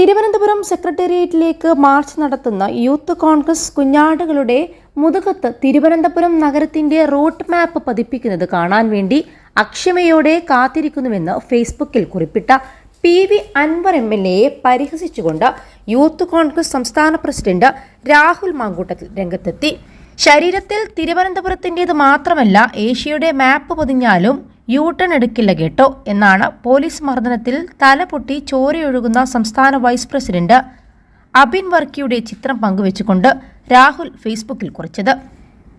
Thiruvananthapuram സെക്രട്ടേറിയറ്റിലേക്ക് March നടത്തുന്ന youth Congress കുഞ്ഞാടുകളുടെ മുതുകത്ത് Thiruvananthapuram നഗരത്തിന്റെ route map പതിപ്പിക്കുന്നത് കാണാൻ വേണ്ടി അക്ഷമയോടെ കാത്തിരിക്കുന്നുവെന്ന് ഫേസ്ബുക്കിൽ കുറിപ്പിട്ട PV അൻവർ MLAയെ പരിഹസിച്ചുകൊണ്ട് യൂത്ത് കോൺഗ്രസ് സംസ്ഥാന പ്രസിഡന്റ് രാഹുൽ മാങ്കൂട്ടത്തിൽ രംഗത്തെത്തി. ശരീരത്തിൽ തിരുവനന്തപുരത്തിൻ്റേത് മാത്രമല്ല, ഏഷ്യയുടെ മാപ്പ് പൊതിഞ്ഞാലും യൂട്ടൺ എടുക്കില്ല കേട്ടോ എന്നാണ് പോലീസ് മർദ്ദനത്തിൽ തലപൊട്ടി ചോരയൊഴുകുന്ന സംസ്ഥാന വൈസ് പ്രസിഡന്റ് അബിൻ വർക്കിയുടെ ചിത്രം പങ്കുവെച്ചുകൊണ്ട് രാഹുൽ ഫേസ്ബുക്കിൽ കുറിച്ചത്.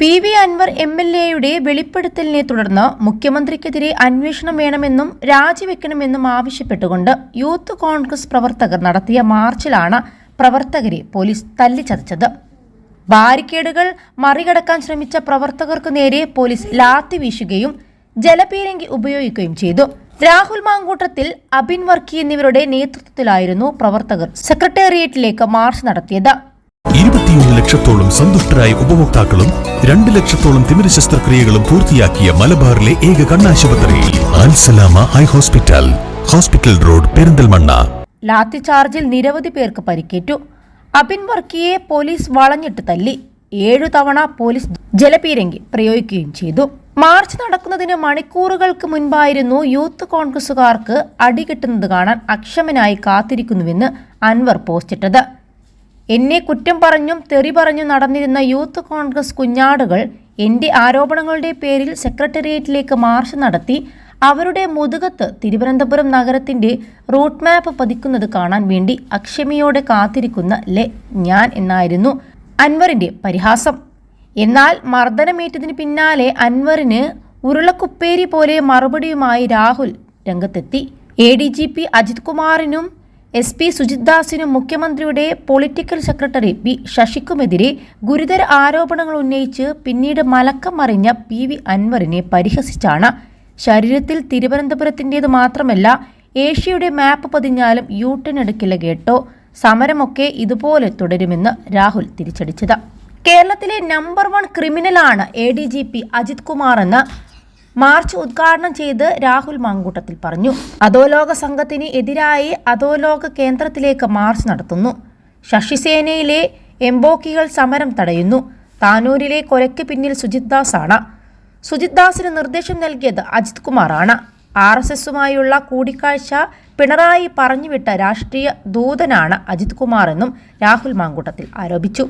PV അൻവർ MLAയുടെ വെളിപ്പെടുത്തലിനെ തുടർന്ന് മുഖ്യമന്ത്രിക്കെതിരെ അന്വേഷണം വേണമെന്നും രാജിവെക്കണമെന്നും ആവശ്യപ്പെട്ടുകൊണ്ട് യൂത്ത് കോൺഗ്രസ് പ്രവർത്തകർ നടത്തിയ മാർച്ചിലാണ് പ്രവർത്തകരെ പോലീസ് തല്ലിച്ചതച്ചത്. ബാരിക്കേഡുകൾ മറികടക്കാൻ ശ്രമിച്ച പ്രവർത്തകർക്കു നേരെ പോലീസ് ലാത്തി വീശുകയും ജലപീരങ്കി ഉപയോഗിക്കുകയും ചെയ്തു. രാഹുൽ മാങ്കൂട്ടത്തിൽ, അബിൻ വർക്കി എന്നിവരുടെ നേതൃത്വത്തിലായിരുന്നു പ്രവർത്തകർ സെക്രട്ടേറിയറ്റിലേക്ക് മാർച്ച് നടത്തിയത്. 21 ലക്ഷത്തോളം സന്തുഷ്ടരായ ഉപഭോക്താക്കളും 2 ലക്ഷത്തോളം തിമിര ശസ്ത്രക്രിയകളും പൂർത്തിയാക്കിയ മലബാറിലെ ഏക കണ്ണാശുപത്രി Al Salama high hospital, hospital road, Perinthalmanna. Lathi ചാർജിൽ നിരവധി പേർക്ക് പരിക്കേറ്റു. അബിൻ വർക്കിയെ പോലീസ് വളഞ്ഞിട്ട് തല്ലി. 7 തവണ പോലീസ് ജലപീരങ്കി പ്രയോഗിക്കുകയും ചെയ്തു. മാർച്ച് നടക്കുന്നതിന് മണിക്കൂറുകൾക്ക് മുൻപായിരുന്നു യൂത്ത് കോൺഗ്രസുകാർക്ക് അടികിട്ടുന്നത് കാണാൻ അക്ഷമനായി കാത്തിരിക്കുന്നുവെന്ന് അൻവർ പോസ്റ്റിട്ടത്. എന്നെ കുറ്റം പറഞ്ഞും തെറി പറഞ്ഞും നടന്നിരുന്ന യൂത്ത് കോൺഗ്രസ് കുഞ്ഞാടുകൾ എന്റെ ആരോപണങ്ങളുടെ പേരിൽ സെക്രട്ടേറിയറ്റിലേക്ക് മാർച്ച് നടത്തി അവരുടെ മുതുകത്ത് തിരുവനന്തപുരം നഗരത്തിന്റെ റൂട്ട് മാപ്പ് പതിക്കുന്നത് കാണാൻ വേണ്ടി അക്ഷമയോടെ കാത്തിരിക്കുന്ന ഞാൻ എന്നായിരുന്നു അൻവറിന്റെ പരിഹാസം. എന്നാൽ മർദ്ദനമേറ്റതിന് പിന്നാലെ അൻവറിന് ഉരുളക്കുപ്പേരി പോലെ മറുപടിയുമായി രാഹുൽ രംഗത്തെത്തി. ADGP അജിത് കുമാറിനും SP സുജിത് ദാസിനും മുഖ്യമന്ത്രിയുടെ പൊളിറ്റിക്കൽ സെക്രട്ടറി P ശശിക്കുമെതിരെ ഗുരുതര ആരോപണങ്ങൾ ഉന്നയിച്ച് പിന്നീട് മലക്കം മറിഞ്ഞ PV അൻവറിനെ പരിഹസിച്ചാണ് ശരീരത്തിൽ തിരുവനന്തപുരത്തിൻ്റേത് മാത്രമല്ല, ഏഷ്യയുടെ മാപ്പ് പതിഞ്ഞാലും യൂട്ടൺ എടുക്കില്ല കേട്ടോ, സമരമൊക്കെ ഇതുപോലെ തുടരുമെന്ന് രാഹുൽ തിരിച്ചടിച്ചത്. കേരളത്തിലെ നമ്പർ 1 ക്രിമിനലാണ് ADGP അജിത് കുമാർ എന്ന് മാർച്ച് ഉദ്ഘാടനം ചെയ്ത് രാഹുൽ മാങ്കൂട്ടത്തിൽ പറഞ്ഞു. അധോലോക സംഘത്തിന് എതിരായി അധോലോക കേന്ദ്രത്തിലേക്ക് മാർച്ച് നടത്തുന്നു. ശശിസേനയിലെ എംബോക്കികൾ സമരം തടയുന്നു. താനൂരിലെ കൊലയ്ക്ക് പിന്നിൽ സുജിത് ദാസാണ്. സുജിത് ദാസിന് നിർദ്ദേശം നൽകിയത് അജിത് കുമാറാണ്. RSSുമായുള്ള കൂടിക്കാഴ്ച പിണറായി പറഞ്ഞുവിട്ട രാഷ്ട്രീയ ദൂതനാണ് അജിത് കുമാർ എന്നും രാഹുൽ മാങ്കൂട്ടത്തിൽ ആരോപിച്ചു.